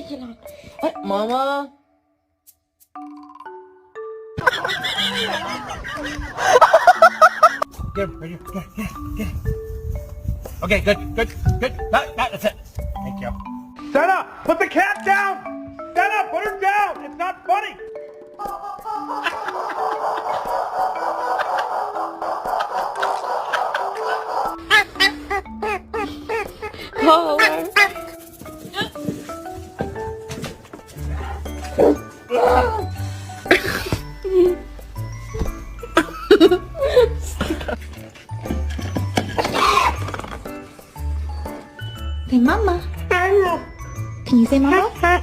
kailangan. Ay, mama! Get him, right here. Get him. Okay, good. That's it. Thank you. Senna, put the cat down! Senna, put her down! It's not funny! Go away. Say mama. Can you say mama?